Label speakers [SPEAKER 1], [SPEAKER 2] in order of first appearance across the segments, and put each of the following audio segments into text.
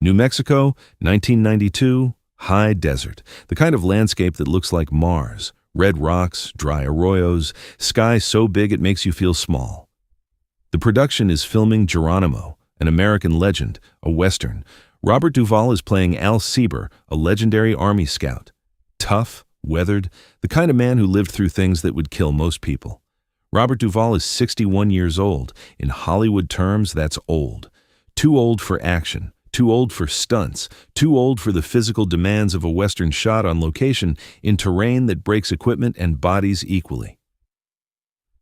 [SPEAKER 1] New Mexico, 1992, high desert. The kind of landscape that looks like Mars. Red rocks, dry arroyos, sky so big it makes you feel small. The production is filming Geronimo, an American legend, a Western. Robert Duvall is playing Al Sieber, a legendary Army scout. Tough, weathered, the kind of man who lived through things that would kill most people. Robert Duvall is 61 years old. In Hollywood terms, that's old. Too old for action, too old for stunts, too old for the physical demands of a Western shot on location in terrain that breaks equipment and bodies equally.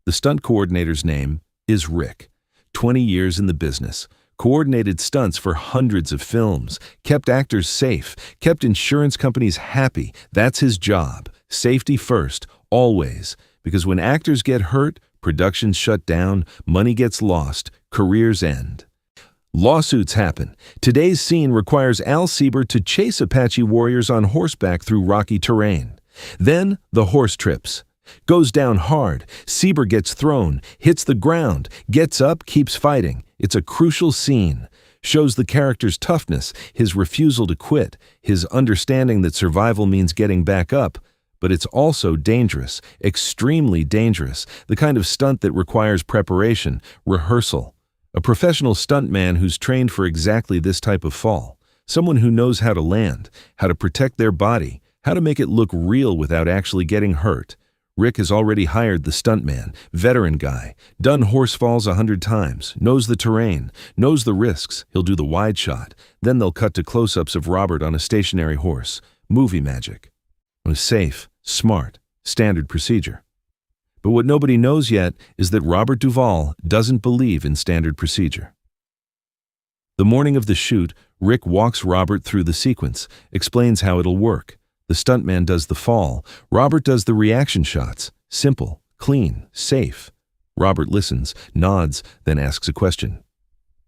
[SPEAKER 1] The stunt coordinator's name is Rick. 20 years in the business. Coordinated stunts for hundreds of films, kept actors safe, kept insurance companies happy. That's his job. Safety first, always. Because when actors get hurt, productions shut down, money gets lost, careers end. Lawsuits happen. Today's scene requires Al Sieber to chase Apache warriors on horseback through rocky terrain. Then the horse trips. Goes down hard. Sieber gets thrown, hits the ground, gets up, keeps fighting. It's a crucial scene. Shows the character's toughness, his refusal to quit, his understanding that survival means getting back up. But it's also dangerous, extremely dangerous, the kind of stunt that requires preparation, rehearsal. A professional stuntman who's trained for exactly this type of fall. Someone who knows how to land, how to protect their body, how to make it look real without actually getting hurt. Rick has already hired the stuntman, veteran guy, done horse falls 100 times, knows the terrain, knows the risks. He'll do the wide shot. Then they'll cut to close-ups of Robert on a stationary horse. Movie magic. It was safe, smart, standard procedure. But what nobody knows yet is that Robert Duvall doesn't believe in standard procedure. The morning of the shoot, Rick walks Robert through the sequence, explains how it'll work. The stuntman does the fall. Robert does the reaction shots. Simple, clean, safe. Robert listens, nods, then asks a question.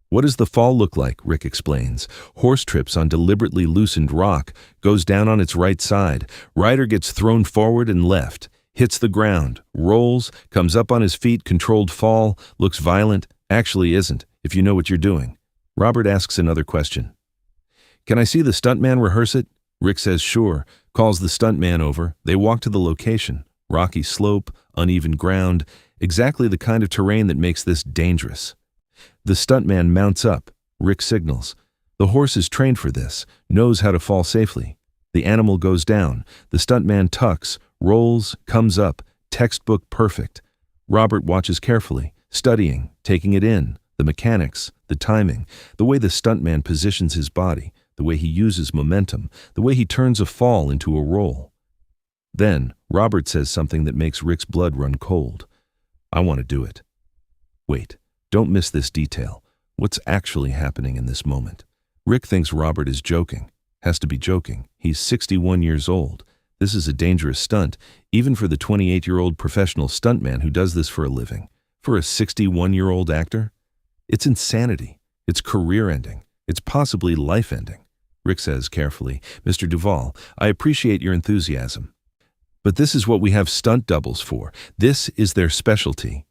[SPEAKER 1] What does the fall look like? Rick explains. Horse trips on deliberately loosened rock, goes down on its right side. Rider gets thrown forward and left, hits the ground, rolls, comes up on his feet, controlled fall, looks violent, actually isn't, if you know what you're doing. Robert asks another question. Can I see the stuntman rehearse it? Rick says sure, calls the stuntman over. They walk to the location. Rocky slope, uneven ground, exactly the kind of terrain that makes this dangerous. The stuntman mounts up. Rick signals. The horse is trained for this, knows how to fall safely. The animal goes down. The stuntman tucks, rolls, comes up. Textbook perfect. Robert watches carefully, studying, taking it in, the mechanics, the timing, the way the stuntman positions his body, the way he uses momentum, the way he turns a fall into a roll. Then, Robert says something that makes Rick's blood run cold. I want to do it. Wait, don't miss this detail. What's actually happening in this moment? Rick thinks Robert is joking. Has to be joking. He's 61 years old. This is a dangerous stunt, even for the 28-year-old professional stuntman who does this for a living. For a 61-year-old actor? It's insanity. It's career-ending. It's possibly life-ending. Rick says carefully, Mr. Duvall, I appreciate your enthusiasm. But this is what we have stunt doubles for. This is their specialty.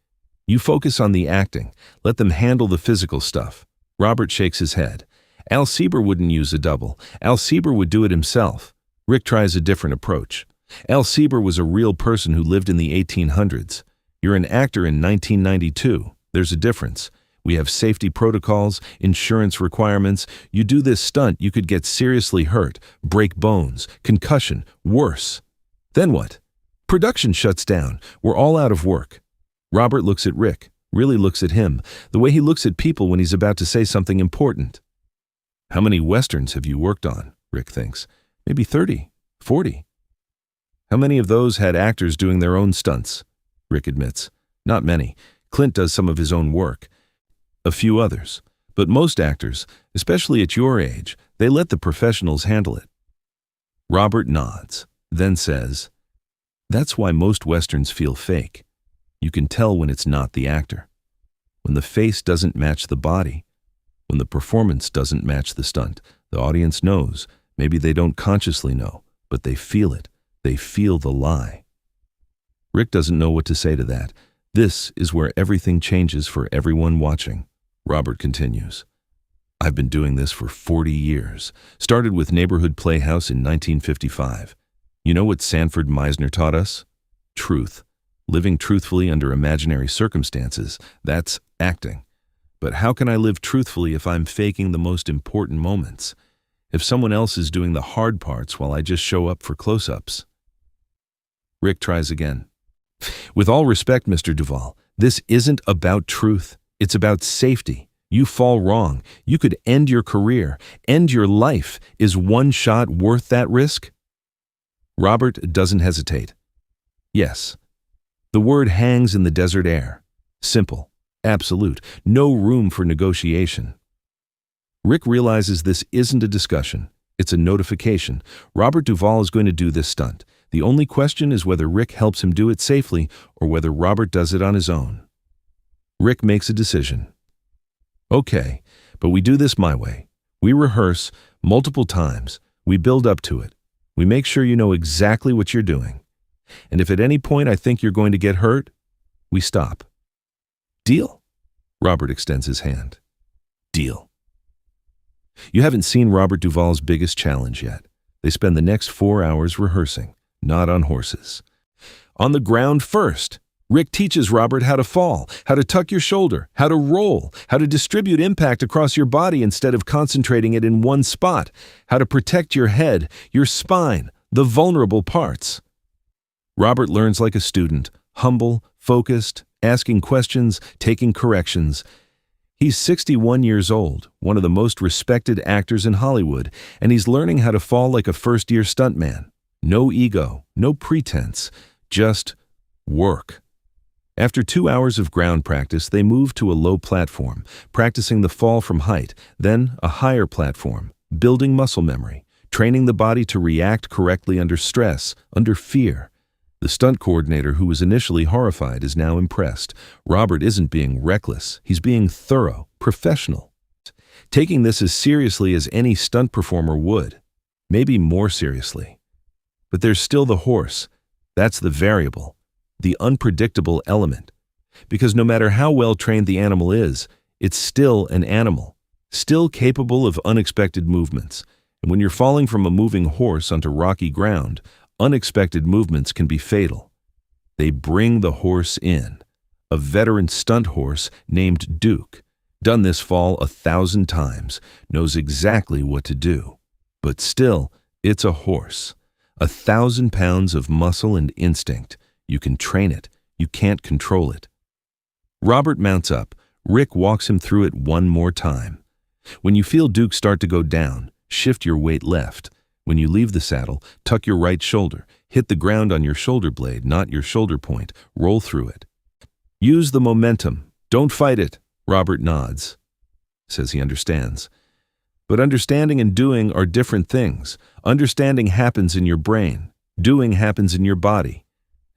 [SPEAKER 1] You focus on the acting. Let them handle the physical stuff. Robert shakes his head. Al Sieber wouldn't use a double. Al Sieber would do it himself. Rick tries a different approach. Al Sieber was a real person who lived in the 1800s. You're an actor in 1992. There's a difference. We have safety protocols, insurance requirements. You do this stunt, you could get seriously hurt, break bones, concussion, worse. Then what? Production shuts down. We're all out of work. Robert looks at Rick, really looks at him, the way he looks at people when he's about to say something important. How many Westerns have you worked on? Rick thinks. Maybe 30, 40. How many of those had actors doing their own stunts? Rick admits. Not many. Clint does some of his own work. A few others. But most actors, especially at your age, they let the professionals handle it. Robert nods, then says, That's why most Westerns feel fake. You can tell when it's not the actor. When the face doesn't match the body. When the performance doesn't match the stunt, the audience knows. Maybe they don't consciously know, but they feel it. They feel the lie. Rick doesn't know what to say to that. This is where everything changes for everyone watching. Robert continues. I've been doing this for 40 years. Started with Neighborhood Playhouse in 1955. You know what Sanford Meisner taught us? Truth. Living truthfully under imaginary circumstances, that's acting. But how can I live truthfully if I'm faking the most important moments? If someone else is doing the hard parts while I just show up for close-ups? Rick tries again. With all respect, Mr. Duvall, this isn't about truth. It's about safety. You fall wrong. You could end your career, end your life. Is one shot worth that risk? Robert doesn't hesitate. Yes. The word hangs in the desert air. Simple. Absolute. No room for negotiation. Rick realizes this isn't a discussion. It's a notification. Robert Duvall is going to do this stunt. The only question is whether Rick helps him do it safely or whether Robert does it on his own. Rick makes a decision. Okay, but we do this my way. We rehearse multiple times. We build up to it. We make sure you know exactly what you're doing. And if at any point I think you're going to get hurt, we stop. Deal? Robert extends his hand. Deal. You haven't seen Robert Duvall's biggest challenge yet. They spend the next 4 hours rehearsing, not on horses. On the ground first. Rick teaches Robert how to fall, how to tuck your shoulder, how to roll, how to distribute impact across your body instead of concentrating it in one spot, how to protect your head, your spine, the vulnerable parts. Robert learns like a student, humble, focused, asking questions, taking corrections. He's 61 years old, one of the most respected actors in Hollywood, and he's learning how to fall like a first-year stuntman. No ego, no pretense, just work. After 2 hours of ground practice, they move to a low platform, practicing the fall from height, then a higher platform, building muscle memory, training the body to react correctly under stress, under fear. The stunt coordinator, who was initially horrified, is now impressed. Robert isn't being reckless. He's being thorough, professional. Taking this as seriously as any stunt performer would. Maybe more seriously. But there's still the horse. That's the variable. The unpredictable element. Because no matter how well trained the animal is, it's still an animal, still capable of unexpected movements. And when you're falling from a moving horse onto rocky ground, unexpected movements can be fatal. They bring the horse in. A veteran stunt horse named Duke, done this fall 1,000 times, knows exactly what to do. But still, it's a horse. 1,000 pounds of muscle and instinct. You can train it. You can't control it. Robert mounts up. Rick walks him through it one more time. When you feel Duke start to go down, shift your weight left. When you leave the saddle, tuck your right shoulder. Hit the ground on your shoulder blade, not your shoulder point. Roll through it. Use the momentum. Don't fight it. Robert nods. Says he understands. But understanding and doing are different things. Understanding happens in your brain. Doing happens in your body.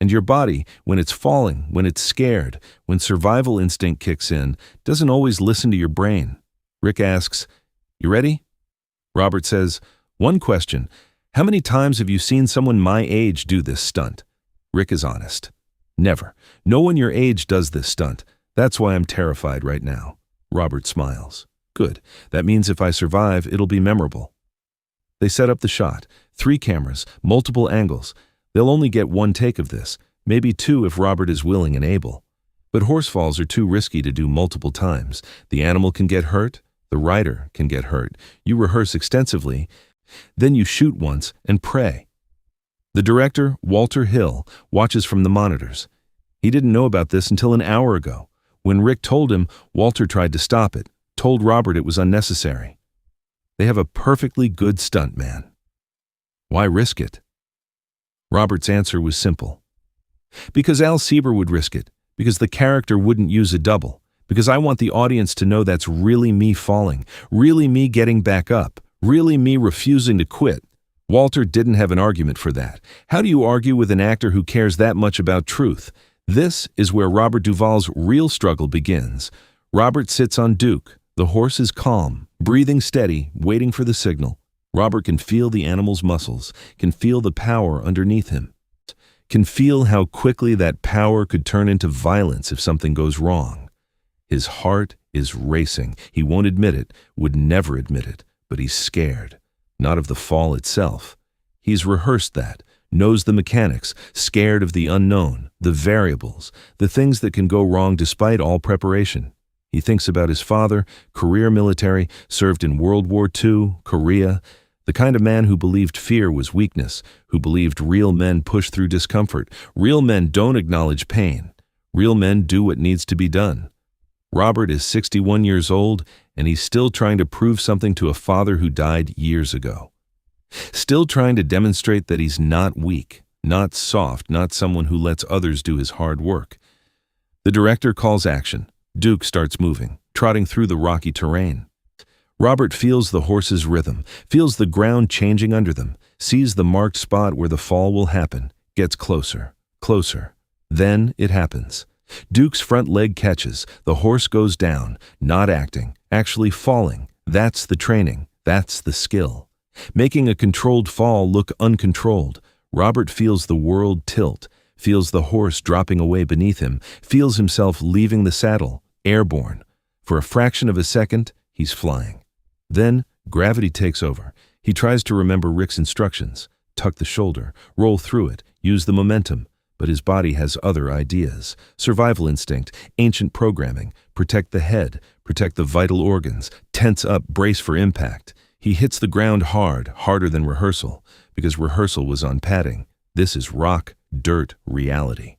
[SPEAKER 1] And your body, when it's falling, when it's scared, when survival instinct kicks in, doesn't always listen to your brain. Rick asks, "You ready?" Robert says, "One question. How many times have you seen someone my age do this stunt?" Rick is honest. "Never. No one your age does this stunt. That's why I'm terrified right now." Robert smiles. "Good. That means if I survive, it'll be memorable." They set up the shot. 3 cameras, multiple angles. They'll only get 1 take of this, maybe 2 if Robert is willing and able. But horse falls are too risky to do multiple times. The animal can get hurt. The rider can get hurt. You rehearse extensively. Then you shoot once and pray. The director, Walter Hill, watches from the monitors. He didn't know about this until an hour ago. When Rick told him, Walter tried to stop it, told Robert it was unnecessary. They have a perfectly good stuntman. Why risk it? Robert's answer was simple. Because Al Sieber would risk it. Because the character wouldn't use a double. Because I want the audience to know that's really me falling. Really me getting back up. Really me refusing to quit. Walter didn't have an argument for that. How do you argue with an actor who cares that much about truth? This is where Robert Duvall's real struggle begins. Robert sits on Duke. The horse is calm, breathing steady, waiting for the signal. Robert can feel the animal's muscles, can feel the power underneath him, can feel how quickly that power could turn into violence if something goes wrong. His heart is racing. He won't admit it, would never admit it, but he's scared. Not of the fall itself. He's rehearsed that, knows the mechanics, scared of the unknown, the variables, the things that can go wrong despite all preparation. He thinks about his father, career military, served in World War II, Korea, the kind of man who believed fear was weakness, who believed real men push through discomfort. Real men don't acknowledge pain. Real men do what needs to be done. Robert is 61 years old, and he's still trying to prove something to a father who died years ago. Still trying to demonstrate that he's not weak, not soft, not someone who lets others do his hard work. The director calls action. Duke starts moving, trotting through the rocky terrain. Robert feels the horse's rhythm, feels the ground changing under them, sees the marked spot where the fall will happen, gets closer, closer. Then it happens. Duke's front leg catches, the horse goes down, not acting, actually falling. That's the training, that's the skill. Making a controlled fall look uncontrolled. Robert feels the world tilt, feels the horse dropping away beneath him, feels himself leaving the saddle, airborne. For a fraction of a second, he's flying. Then, gravity takes over. He tries to remember Rick's instructions. Tuck the shoulder, roll through it, use the momentum. But his body has other ideas. Survival instinct, ancient programming, protect the head, protect the vital organs, tense up, brace for impact. He hits the ground hard, harder than rehearsal, because rehearsal was on padding. This is rock, dirt, reality.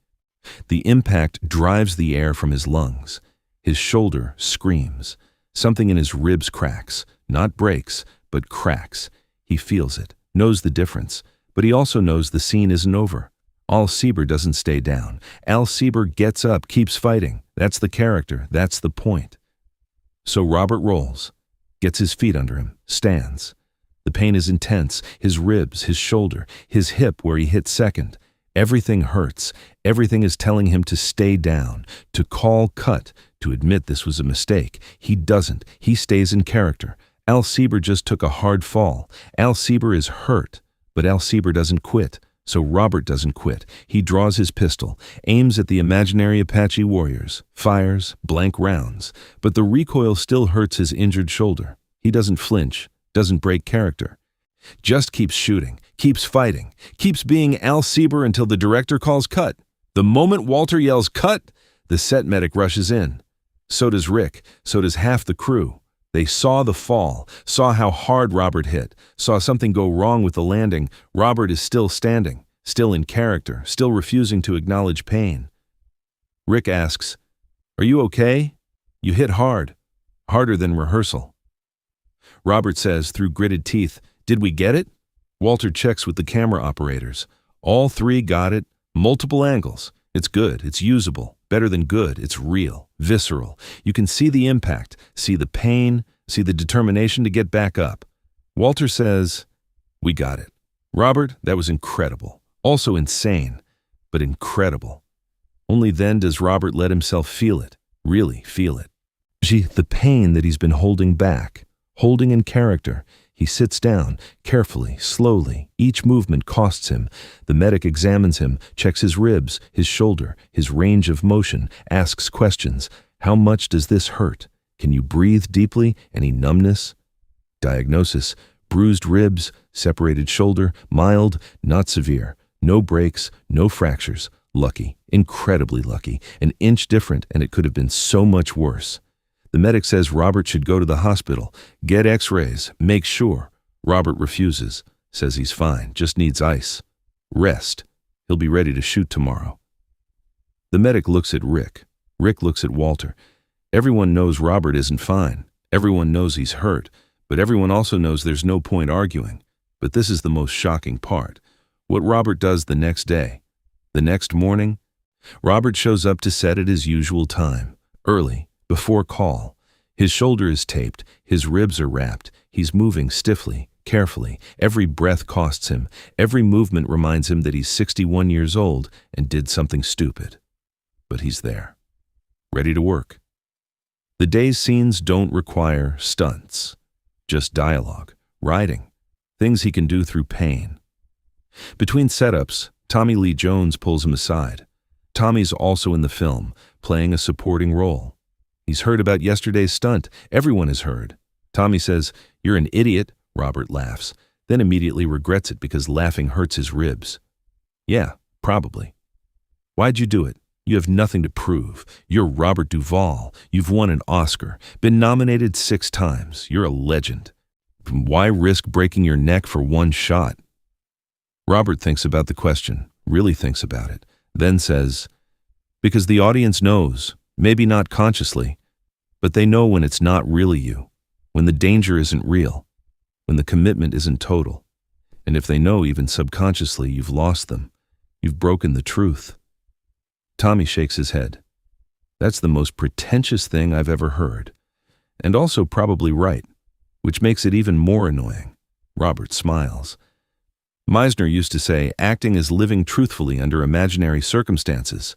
[SPEAKER 1] The impact drives the air from his lungs. His shoulder screams. Something in his ribs cracks, not breaks, but cracks. He feels it, knows the difference, but he also knows the scene isn't over. Al Sieber doesn't stay down. Al Sieber gets up, keeps fighting. That's the character, that's the point. So Robert rolls, gets his feet under him, stands. The pain is intense, his ribs, his shoulder, his hip where he hit second. Everything hurts. Everything is telling him to stay down, to call cut, to admit this was a mistake. He doesn't. He stays in character. Al Sieber just took a hard fall. Al Sieber is hurt, but Al Sieber doesn't quit. So Robert doesn't quit. He draws his pistol, aims at the imaginary Apache warriors, fires, blank rounds, but the recoil still hurts his injured shoulder. He doesn't flinch, doesn't break character. Just keeps shooting, keeps fighting, keeps being Al Sieber until the director calls cut. The moment Walter yells cut, the set medic rushes in. So does Rick, so does half the crew. They saw the fall, saw how hard Robert hit, saw something go wrong with the landing. Robert is still standing, still in character, still refusing to acknowledge pain. Rick asks, "Are you okay? You hit hard, harder than rehearsal." Robert says through gritted teeth, "Did we get it?" Walter checks with the camera operators. All three got it, multiple angles. It's good, it's usable, better than good, it's real, visceral. You can see the impact, see the pain, see the determination to get back up. Walter says, "We got it." Robert, that was incredible. Also insane, but incredible. Only then does Robert let himself feel it, really feel it. The pain that he's been holding back, holding in character. He sits down, carefully, slowly. Each movement costs him. The medic examines him, checks his ribs, his shoulder, his range of motion, asks questions. How much does this hurt? Can you breathe deeply? Any numbness? Diagnosis: bruised ribs, separated shoulder, mild, not severe. No breaks, no fractures. Lucky, incredibly lucky. An inch different, and it could have been so much worse. The medic says Robert should go to the hospital, get x-rays, make sure. Robert refuses, says he's fine, just needs ice. Rest. He'll be ready to shoot tomorrow. The medic looks at Rick. Rick looks at Walter. Everyone knows Robert isn't fine. Everyone knows he's hurt, but everyone also knows there's no point arguing. But this is the most shocking part. What Robert does the next day. The next morning, Robert shows up to set at his usual time, early, before call. His shoulder is taped, his ribs are wrapped, he's moving stiffly, carefully. Every breath costs him, every movement reminds him that he's 61 years old and did something stupid. But he's there, ready to work. The day's scenes don't require stunts, just dialogue, writing, things he can do through pain. Between setups, Tommy Lee Jones pulls him aside. Tommy's also in the film, playing a supporting role. He's heard about yesterday's stunt. Everyone has heard. Tommy says, "You're an idiot." Robert laughs, then immediately regrets it because laughing hurts his ribs. "Yeah, probably." "Why'd you do it? You have nothing to prove. You're Robert Duvall. You've won an Oscar, been nominated 6 times. You're a legend. Why risk breaking your neck for one shot?" Robert thinks about the question, really thinks about it, then says, "Because the audience knows, maybe not consciously, but they know when it's not really you, when the danger isn't real, when the commitment isn't total. And if they know even subconsciously you've lost them, you've broken the truth." Tommy shakes his head. "That's the most pretentious thing I've ever heard. And also probably right, which makes it even more annoying." Robert smiles. "Meisner used to say acting is living truthfully under imaginary circumstances.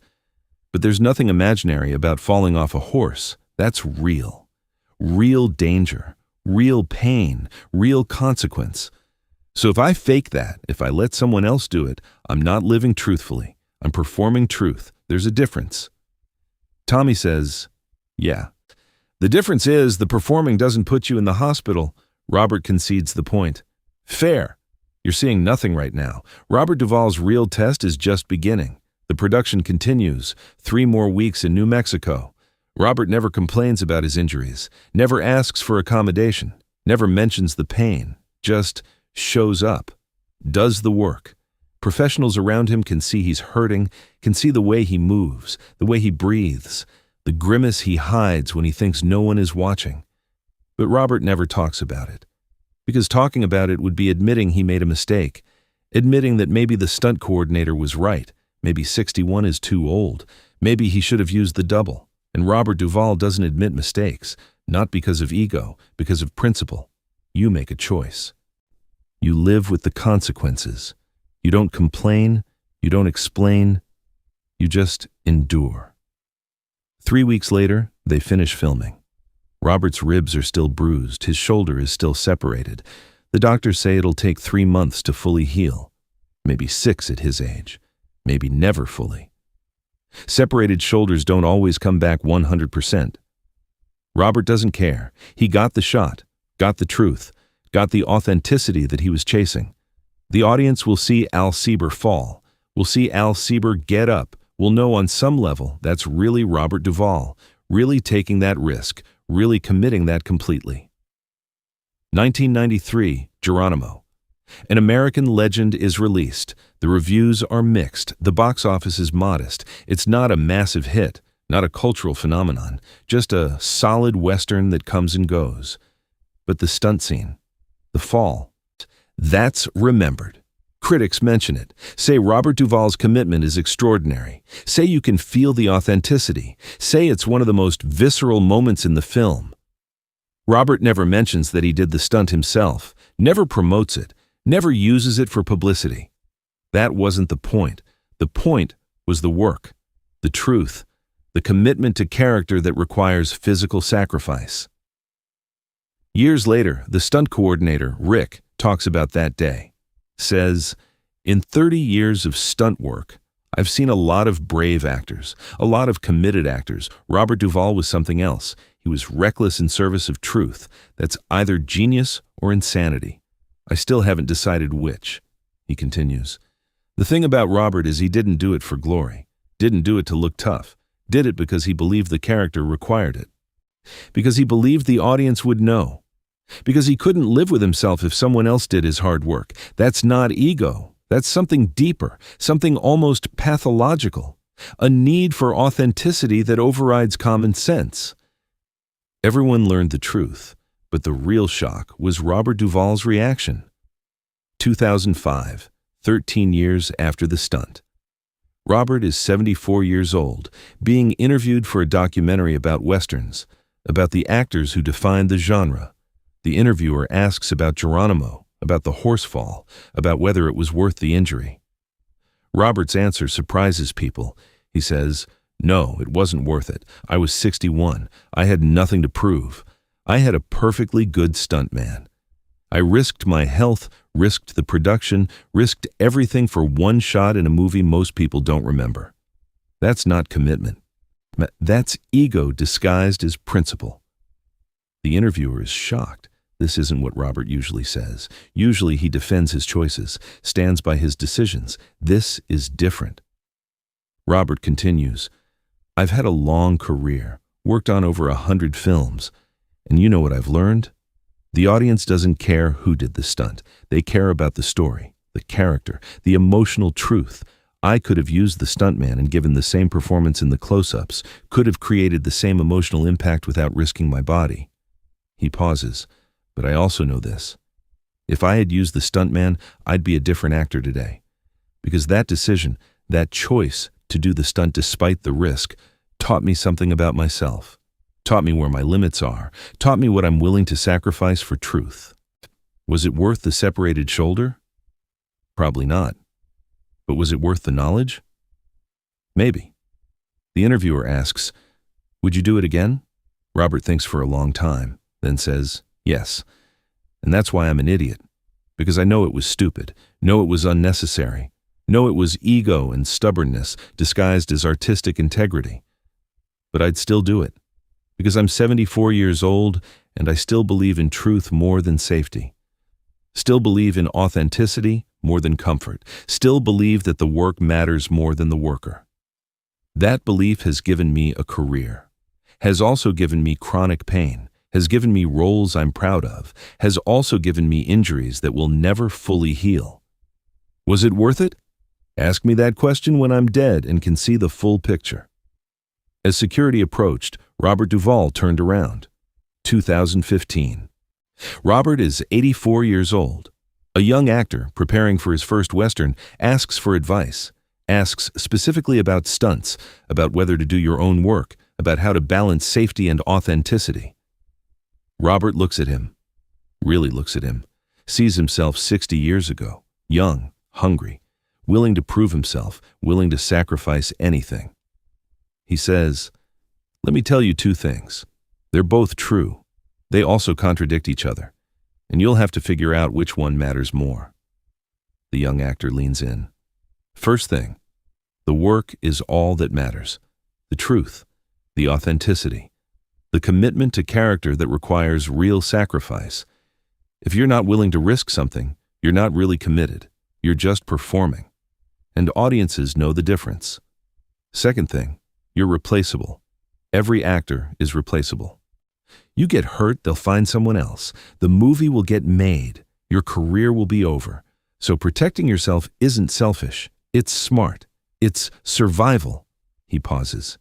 [SPEAKER 1] But there's nothing imaginary about falling off a horse. That's real. Real danger, real pain, real consequence. So if I fake that, if I let someone else do it, I'm not living truthfully. I'm performing truth. There's a difference." Tommy says, "Yeah. The difference is the performing doesn't put you in the hospital." Robert concedes the point. "Fair. You're seeing nothing right now. Robert Duvall's real test is just beginning. The production continues, 3 more weeks in New Mexico. Robert never complains about his injuries, never asks for accommodation, never mentions the pain, just shows up, does the work. Professionals around him can see he's hurting, can see the way he moves, the way he breathes, the grimace he hides when he thinks no one is watching. But Robert never talks about it, because talking about it would be admitting he made a mistake, admitting that maybe the stunt coordinator was right, maybe 61 is too old, maybe he should have used the double. And Robert Duvall doesn't admit mistakes, not because of ego, because of principle. You make a choice. You live with the consequences. You don't complain, you don't explain, you just endure." 3 weeks later, they finish filming. Robert's ribs are still bruised, his shoulder is still separated. The doctors say it'll take 3 months to fully heal, maybe 6 at his age, maybe never fully. Separated shoulders don't always come back 100%. Robert doesn't care. He got the shot, got the truth, got the authenticity that he was chasing. The audience will see Al Sieber fall, will see Al Sieber get up, will know on some level that's really Robert Duvall, really taking that risk, really committing that completely. 1993, Geronimo. An American Legend is released. The reviews are mixed. The box office is modest. It's not a massive hit, not a cultural phenomenon, just a solid Western that comes and goes. But the stunt scene, the fall, that's remembered. Critics mention it, say Robert Duvall's commitment is extraordinary, say you can feel the authenticity, say it's one of the most visceral moments in the film. Robert never mentions that he did the stunt himself, never promotes it, never uses it for publicity. That wasn't the point. The point was the work, the truth, the commitment to character that requires physical sacrifice. Years later, the stunt coordinator, Rick, talks about that day. Says, "In 30 years of stunt work, I've seen a lot of brave actors, a lot of committed actors. Robert Duvall was something else. He was reckless in service of truth. That's either genius or insanity. I still haven't decided which." He continues, "The thing about Robert is he didn't do it for glory, didn't do it to look tough, did it because he believed the character required it. Because he believed the audience would know. Because he couldn't live with himself if someone else did his hard work. That's not ego. That's something deeper, something almost pathological, a need for authenticity that overrides common sense." Everyone learned the truth, but the real shock was Robert Duvall's reaction. 2005, 13 years after the stunt. Robert is 74 years old, being interviewed for a documentary about Westerns, about the actors who defined the genre. The interviewer asks about Geronimo, about the horse fall, about whether it was worth the injury. Robert's answer surprises people. He says, "No, it wasn't worth it. I was 61. I had nothing to prove. I had a perfectly good stuntman. I risked my health, risked the production, risked everything for one shot in a movie most people don't remember. That's not commitment. That's ego disguised as principle. The interviewer is shocked. This isn't what Robert usually says. Usually he defends his choices, stands by his decisions. This is different. Robert continues, I've had a long career, worked on over 100 films, and you know what I've learned? The audience doesn't care who did the stunt. They care about the story, the character, the emotional truth. I could have used the stuntman and given the same performance in the close-ups, could have created the same emotional impact without risking my body. He pauses, but I also know this. If I had used the stuntman, I'd be a different actor today. Because that decision, that choice to do the stunt despite the risk, taught me something about myself, taught me where my limits are, taught me what I'm willing to sacrifice for truth. Was it worth the separated shoulder? Probably not. But was it worth the knowledge? Maybe. The interviewer asks, would you do it again? Robert thinks for a long time, then says, yes. And that's why I'm an idiot. Because I know it was stupid, know it was unnecessary, know it was ego and stubbornness disguised as artistic integrity. But I'd still do it. Because I'm 74 years old and I still believe in truth more than safety. Still believe in authenticity more than comfort. Still believe that the work matters more than the worker. That belief has given me a career, has also given me chronic pain, has given me roles I'm proud of, has also given me injuries that will never fully heal. Was it worth it? Ask me that question when I'm dead and can see the full picture. As security approached, Robert Duvall turned around. 2015. Robert is 84 years old. A young actor preparing for his first Western asks for advice, asks specifically about stunts, about whether to do your own work, about how to balance safety and authenticity. Robert looks at him, really looks at him, sees himself 60 years ago, young, hungry, willing to prove himself, willing to sacrifice anything. He says, let me tell you two things. They're both true. They also contradict each other, and you'll have to figure out which one matters more. The young actor leans in. First thing, the work is all that matters. The truth, the authenticity, the commitment to character that requires real sacrifice. If you're not willing to risk something, you're not really committed. You're just performing. And audiences know the difference. Second thing, you're replaceable. Every actor is replaceable. You get hurt, they'll find someone else. The movie will get made. Your career will be over. So protecting yourself isn't selfish. It's smart. It's survival. He pauses.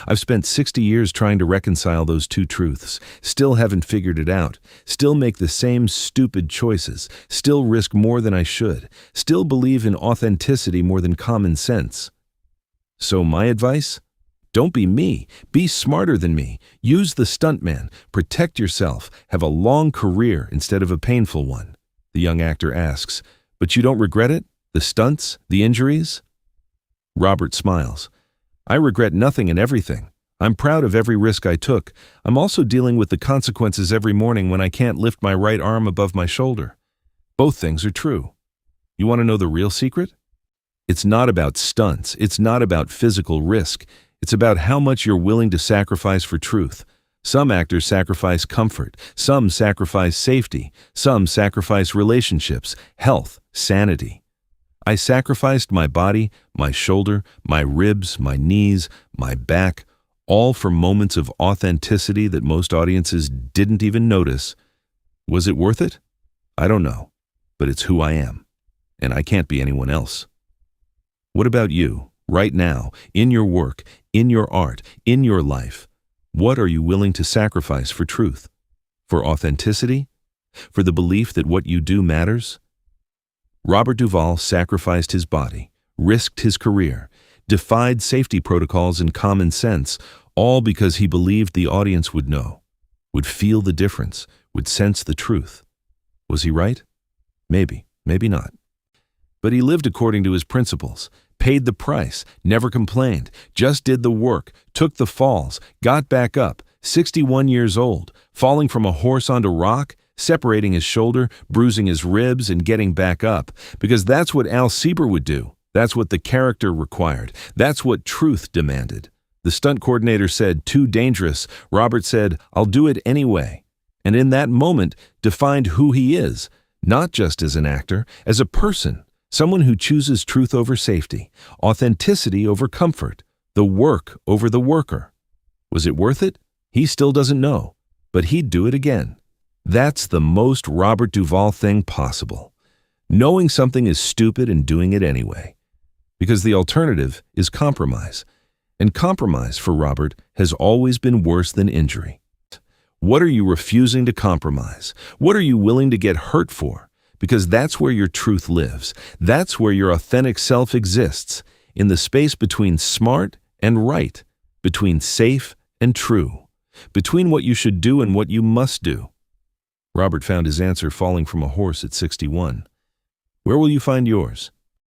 [SPEAKER 1] I've spent 60 years trying to reconcile those two truths. Still haven't figured it out. Still make the same stupid choices. Still risk more than I should. Still believe in authenticity more than common sense. So my advice? Don't be me. Be smarter than me. Use the stuntman. Protect yourself. Have a long career instead of a painful one. The young actor asks, but you don't regret it? The stunts? The injuries? Robert smiles. I regret nothing and everything. I'm proud of every risk I took. I'm also dealing with the consequences every morning when I can't lift my right arm above my shoulder. Both things are true. You want to know the real secret? It's not about stunts. It's not about physical risk. It's about how much you're willing to sacrifice for truth. Some actors sacrifice comfort. Some sacrifice safety. Some sacrifice relationships, health, sanity. I sacrificed my body, my shoulder, my ribs, my knees, my back, all for moments of authenticity that most audiences didn't even notice. Was it worth it? I don't know, but it's who I am, and I can't be anyone else. What about you, right now, in your work, in your art, in your life? What are you willing to sacrifice for truth? For authenticity? For the belief that what you do matters? Robert Duvall sacrificed his body, risked his career, defied safety protocols and common sense, all because he believed the audience would know, would feel the difference, would sense the truth. Was he right? Maybe, maybe not. But he lived according to his principles, paid the price, never complained, just did the work, took the falls, got back up, 61 years old, falling from a horse onto rock, separating his shoulder, bruising his ribs, and getting back up, because that's what Al Sieber would do. That's what the character required. That's what truth demanded. The The stunt coordinator said, "Too dangerous." Robert said, "I'll do it anyway." And in that moment, defined who he is, not just as an actor, as a person, someone who chooses truth over safety, authenticity over comfort, the work over the worker. Was it worth it? He still doesn't know, but he'd do it again. That's the most Robert Duvall thing possible. Knowing something is stupid and doing it anyway. Because the alternative is compromise. And compromise, for Robert, has always been worse than injury. What are you refusing to compromise? What are you willing to get hurt for? Because that's where your truth lives. That's where your authentic self exists, in the space between smart and right, between safe and true, between what you should do and what you must do. Robert found his answer falling from a horse at 61. Where will you find yours?